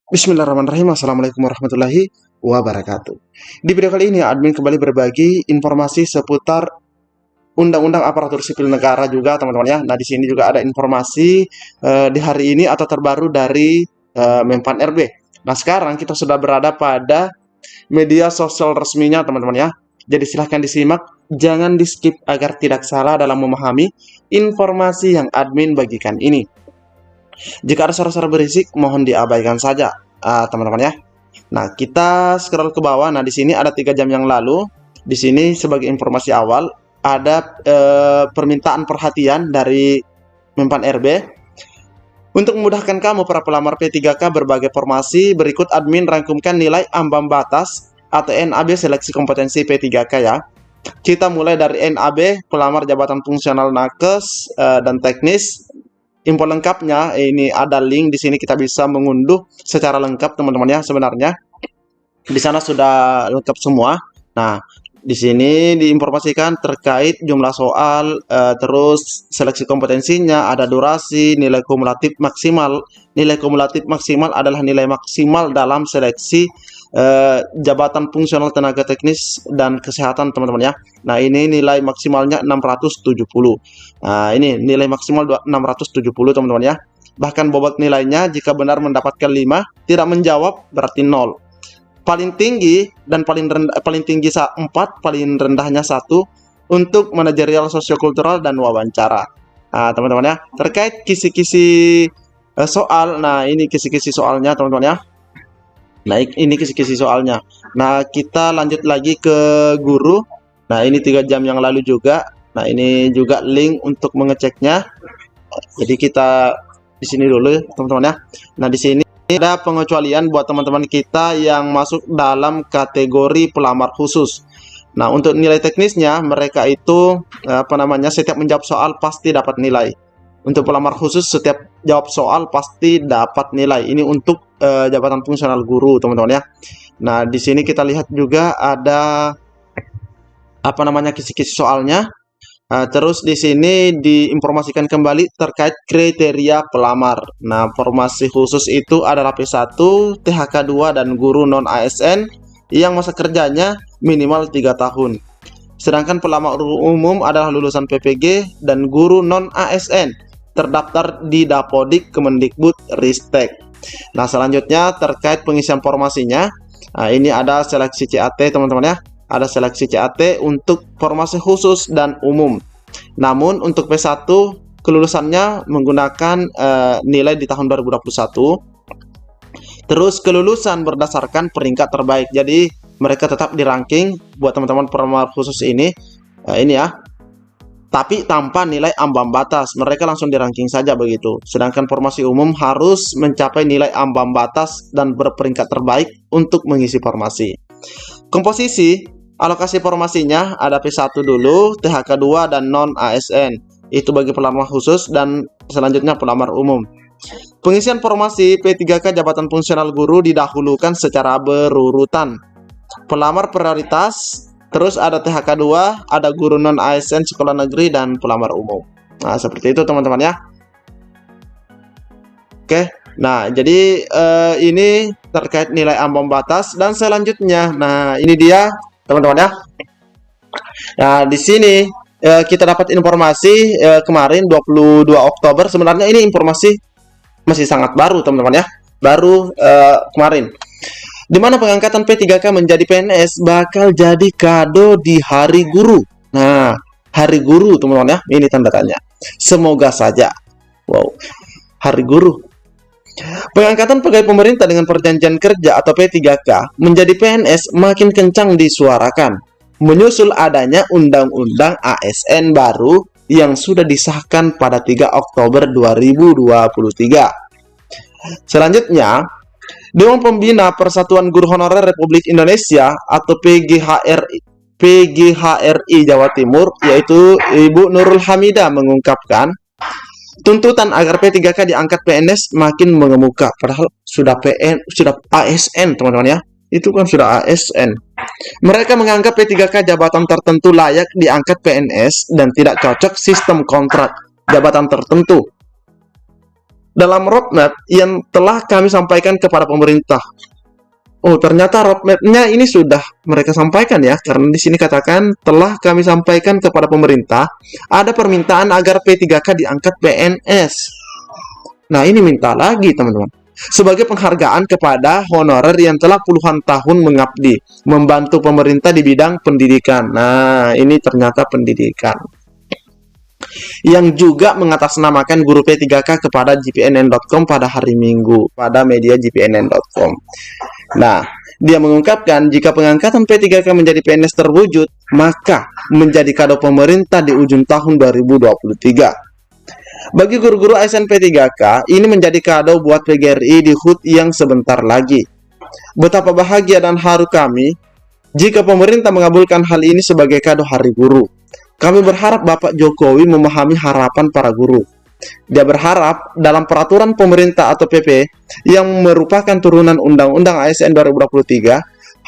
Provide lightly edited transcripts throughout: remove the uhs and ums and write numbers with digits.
Bismillahirrahmanirrahim. Assalamualaikum warahmatullahi wabarakatuh. Di video kali ini, admin kembali berbagi informasi seputar Undang-Undang Aparatur Sipil Negara juga, teman-teman ya. Nah, di sini juga ada informasi di hari ini atau terbaru dari Menpan RB. Nah, sekarang kita sudah berada pada media sosial resminya, teman-teman ya. Jadi silahkan disimak, jangan di-skip agar tidak salah dalam memahami informasi yang admin bagikan ini. Jika ada suara-suara berisik, mohon diabaikan saja, teman-teman ya. Nah, kita scroll ke bawah. Nah, di sini ada 3 jam yang lalu. Di sini sebagai informasi awal, ada permintaan perhatian dari Menpan RB. Untuk memudahkan kamu para pelamar P3K berbagai formasi, berikut admin rangkumkan nilai ambang batas atau NAB seleksi kompetensi P3K ya. Kita mulai dari NAB, pelamar jabatan fungsional nakes dan teknis. Info lengkapnya ini ada link di sini, kita bisa mengunduh secara lengkap teman-teman ya. Sebenarnya di sana sudah lengkap semua. Nah, di sini diinformasikan terkait jumlah soal, terus seleksi kompetensinya, ada durasi, nilai kumulatif maksimal. Nilai kumulatif maksimal adalah nilai maksimal dalam seleksi jabatan fungsional tenaga teknis dan kesehatan teman-teman ya. Nah, ini nilai maksimalnya 670. Nah, ini nilai maksimal 670 teman-teman ya. Bahkan bobot nilainya jika benar mendapatkan 5, tidak menjawab berarti 0. Paling tinggi dan paling rendah, paling tinggi 4, paling rendahnya 1 untuk manajerial sosiokultural dan wawancara. Nah, teman-teman ya, terkait kisi-kisi soal. Nah, ini kisi-kisi soalnya teman-teman ya. Nah, ini kisi-kisi soalnya. Nah, kita lanjut lagi ke guru. Nah, ini 3 jam yang lalu juga. Nah, ini juga link untuk mengeceknya. Jadi kita di sini dulu teman-teman ya. Nah, di sini ada pengecualian buat teman-teman kita yang masuk dalam kategori pelamar khusus. Nah, untuk nilai teknisnya mereka itu setiap menjawab soal pasti dapat nilai. Untuk pelamar khusus setiap jawab soal pasti dapat nilai. Ini untuk jabatan fungsional guru, teman-teman ya. Nah, di sini kita lihat juga ada kisi-kisi soalnya. Terus di sini diinformasikan kembali terkait kriteria pelamar. Nah, formasi khusus itu adalah P1, THK2 dan guru non ASN yang masa kerjanya minimal 3 tahun. Sedangkan pelamar umum adalah lulusan PPG dan guru non ASN terdaftar di Dapodik Kemendikbud Ristek. Nah, selanjutnya terkait pengisian formasinya. Nah, ini ada seleksi CAT teman-teman ya. Ada seleksi CAT untuk formasi khusus dan umum. Namun untuk P1 kelulusannya menggunakan nilai di tahun 2021. Terus kelulusan berdasarkan peringkat terbaik. Jadi mereka tetap di ranking buat teman-teman pelamar khusus ini ya. Tapi tanpa nilai ambang batas, mereka langsung di ranking saja begitu. Sedangkan formasi umum harus mencapai nilai ambang batas dan berperingkat terbaik untuk mengisi formasi. Komposisi alokasi formasinya ada P1 dulu, THK2 dan non ASN. Itu bagi pelamar khusus dan selanjutnya pelamar umum. Pengisian formasi P3K jabatan fungsional guru didahulukan secara berurutan. Pelamar prioritas, terus ada THK2, ada guru non ASN sekolah negeri dan pelamar umum. Nah, seperti itu teman-teman ya. Oke. Nah, jadi ini terkait nilai ambang batas dan selanjutnya. Nah, ini dia teman-teman ya. Nah, di sini kita dapat informasi kemarin 22 Oktober. Sebenarnya ini informasi masih sangat baru teman-teman ya. Baru kemarin. Di mana pengangkatan P3K menjadi PNS bakal jadi kado di Hari Guru. Nah, Hari Guru teman-teman ya, ini tanda tanya. Semoga saja. Wow, Hari Guru. Pengangkatan pegawai pemerintah dengan perjanjian kerja atau P3K menjadi PNS makin kencang disuarakan, menyusul adanya Undang-Undang ASN baru yang sudah disahkan pada 3 Oktober 2023. Selanjutnya, Dewan Pembina Persatuan Guru Honorer Republik Indonesia atau PGHRI Jawa Timur, yaitu Ibu Nurul Hamidah mengungkapkan tuntutan agar P3K diangkat PNS makin mengemuka, padahal sudah ASN teman-teman ya. Itu kan sudah ASN. Mereka menganggap P3K jabatan tertentu layak diangkat PNS dan tidak cocok sistem kontrak jabatan tertentu. dalam roadmap yang telah kami sampaikan kepada pemerintah. Oh, ternyata roadmap-nya ini sudah mereka sampaikan ya, karena di sini katakan telah kami sampaikan kepada pemerintah ada permintaan agar P3K diangkat PNS. Nah, ini minta lagi teman-teman. Sebagai penghargaan kepada honorer yang telah puluhan tahun mengabdi, membantu pemerintah di bidang pendidikan. Nah, ini ternyata pendidikan. Yang juga mengatasnamakan guru P3K kepada gpnn.com pada hari Minggu, pada media gpnn.com. Nah, dia mengungkapkan jika pengangkatan P3K menjadi PNS terwujud, maka menjadi kado pemerintah di ujung tahun 2023. Bagi guru-guru ASN P3K, ini menjadi kado buat PGRI di HUT yang sebentar lagi. Betapa bahagia dan haru kami jika pemerintah mengabulkan hal ini sebagai kado Hari Guru. Kami berharap Bapak Jokowi memahami harapan para guru. Dia berharap dalam peraturan pemerintah atau PP yang merupakan turunan Undang-Undang ASN 2023,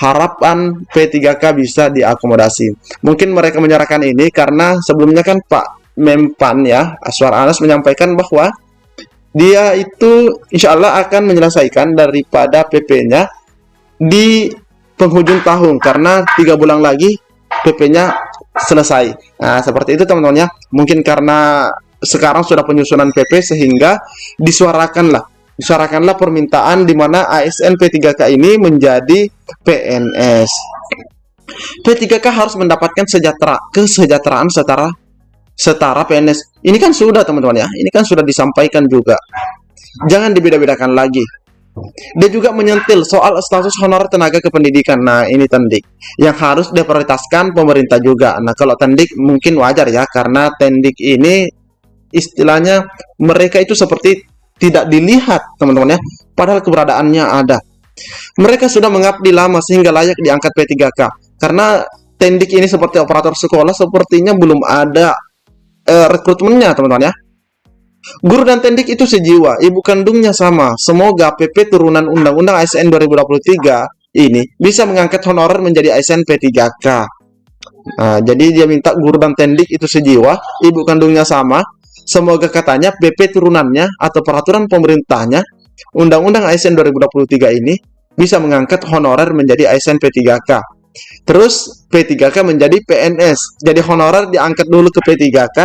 harapan P3K bisa diakomodasi. Mungkin mereka menyerahkan ini karena sebelumnya kan Pak Menpan ya, Aswar Anas menyampaikan bahwa dia itu insya Allah akan menyelesaikan daripada PP-nya di penghujung tahun karena 3 bulan lagi PP-nya selesai. Nah, seperti itu teman-teman ya. Mungkin karena sekarang sudah penyusunan PP sehingga disuarakanlah permintaan di mana ASN P3K ini menjadi PNS. P3K harus mendapatkan kesejahteraan setara PNS. Ini kan sudah teman-teman ya. Ini kan sudah disampaikan juga. Jangan dibeda-bedakan lagi. Dia juga menyentil soal status honorer tenaga kependidikan. Nah, ini tendik yang harus diprioritaskan pemerintah juga. Nah, kalau tendik mungkin wajar ya, karena tendik ini istilahnya mereka itu seperti tidak dilihat teman-teman ya, padahal keberadaannya ada. Mereka sudah mengabdi lama sehingga layak diangkat P3K. Karena tendik ini seperti operator sekolah, sepertinya belum ada rekrutmennya teman-teman ya. Guru dan tendik itu sejiwa, ibu kandungnya sama. Semoga PP turunan Undang-Undang ASN 2023 ini bisa mengangkat honorer menjadi ASN P3K. Nah, jadi dia minta guru dan tendik itu sejiwa, ibu kandungnya sama. Semoga katanya PP turunannya atau peraturan pemerintahnya Undang-Undang ASN 2023 ini bisa mengangkat honorer menjadi ASN P3K. Terus P3K menjadi PNS. Jadi honorer diangkat dulu ke P3K.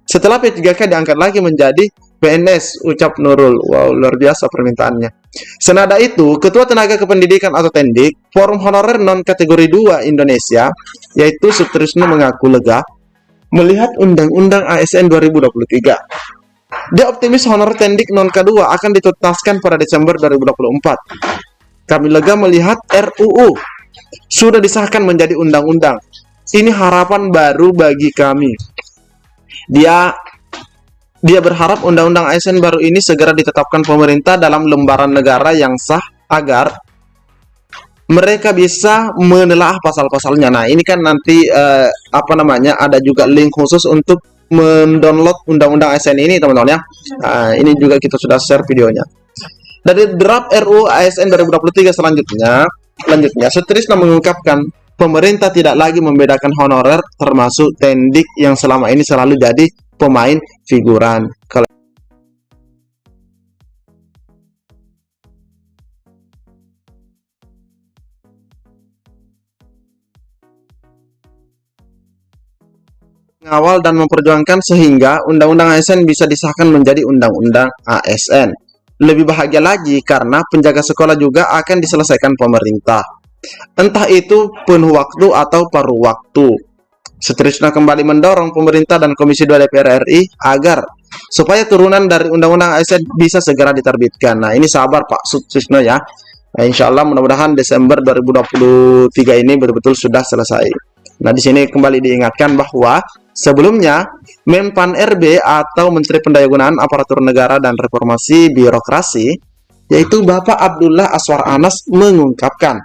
Setelah P3K diangkat lagi menjadi PNS, ucap Nurul. Wow, luar biasa permintaannya. Senada itu, Ketua Tenaga Kependidikan atau Tendik, Forum Honorer Non-Kategori 2 Indonesia, yaitu Sutrisno mengaku lega melihat Undang-Undang ASN 2023. Dia optimis honorer Tendik non-K2 akan dituntaskan pada Desember 2024. Kami lega melihat RUU sudah disahkan menjadi undang-undang. Ini harapan baru bagi kami. Dia berharap undang-undang ASN baru ini segera ditetapkan pemerintah dalam lembaran negara yang sah agar mereka bisa menelaah pasal-pasalnya. Nah, ini kan nanti ada juga link khusus untuk mendownload undang-undang ASN ini teman-teman ya. Nah, ini juga kita sudah share videonya. Dari draft RUU ASN 2023 selanjutnya, Sutrisno mengungkapkan pemerintah tidak lagi membedakan honorer termasuk tendik yang selama ini selalu jadi pemain figuran. Kalau mengawal dan memperjuangkan sehingga Undang-Undang ASN bisa disahkan menjadi Undang-Undang ASN. Lebih bahagia lagi karena penjaga sekolah juga akan diselesaikan pemerintah. Entah itu penuh waktu atau paruh waktu. Sutrisno kembali mendorong pemerintah dan Komisi 2 DPR RI agar supaya turunan dari Undang-Undang ASN bisa segera diterbitkan. Nah, ini sabar Pak Sutrisno ya. Nah, insya Allah mudah-mudahan Desember 2023 ini betul-betul sudah selesai. Nah, di sini kembali diingatkan bahwa sebelumnya Menpan RB atau Menteri Pendayagunaan Aparatur Negara dan Reformasi Birokrasi, yaitu Bapak Abdullah Aswar Anas mengungkapkan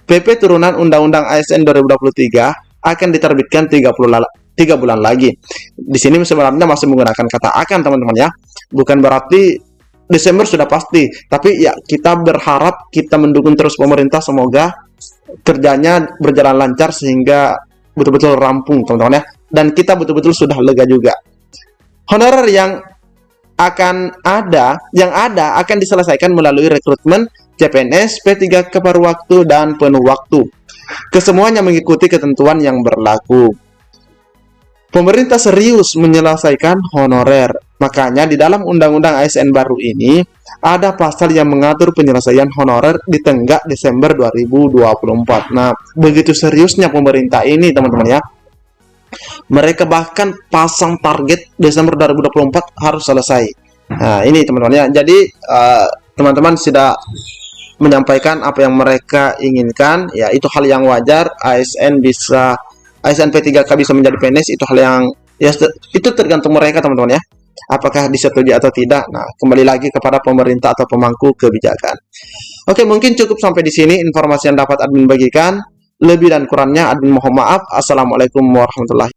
PP turunan Undang-Undang ASN 2023 akan diterbitkan 3 bulan lagi. Di sini sebenarnya masih menggunakan kata akan teman-teman ya. Bukan berarti Desember sudah pasti, tapi ya kita berharap, kita mendukung terus pemerintah semoga kerjanya berjalan lancar sehingga betul-betul rampung teman-teman ya. Dan kita betul-betul sudah lega juga. Honorer yang akan diselesaikan melalui rekrutmen CPNS, P3 paruh waktu, dan penuh waktu. Kesemuanya mengikuti ketentuan yang berlaku. Pemerintah serius menyelesaikan honorer. Makanya di dalam Undang-Undang ASN baru ini ada pasal yang mengatur penyelesaian honorer di tenggak Desember 2024. Nah, begitu seriusnya pemerintah ini, teman-teman ya. Mereka bahkan pasang target Desember 2024 harus selesai. Nah, ini teman-teman ya. Jadi teman-teman sudah menyampaikan apa yang mereka inginkan, ya itu hal yang wajar. ASN P3K bisa menjadi PNS, itu hal yang ya itu tergantung mereka, teman-teman ya. Apakah disetujui atau tidak? Nah, kembali lagi kepada pemerintah atau pemangku kebijakan. Oke, mungkin cukup sampai di sini informasi yang dapat admin bagikan. Lebih dan kurangnya admin mohon maaf. Assalamualaikum warahmatullahi wabarakatuh.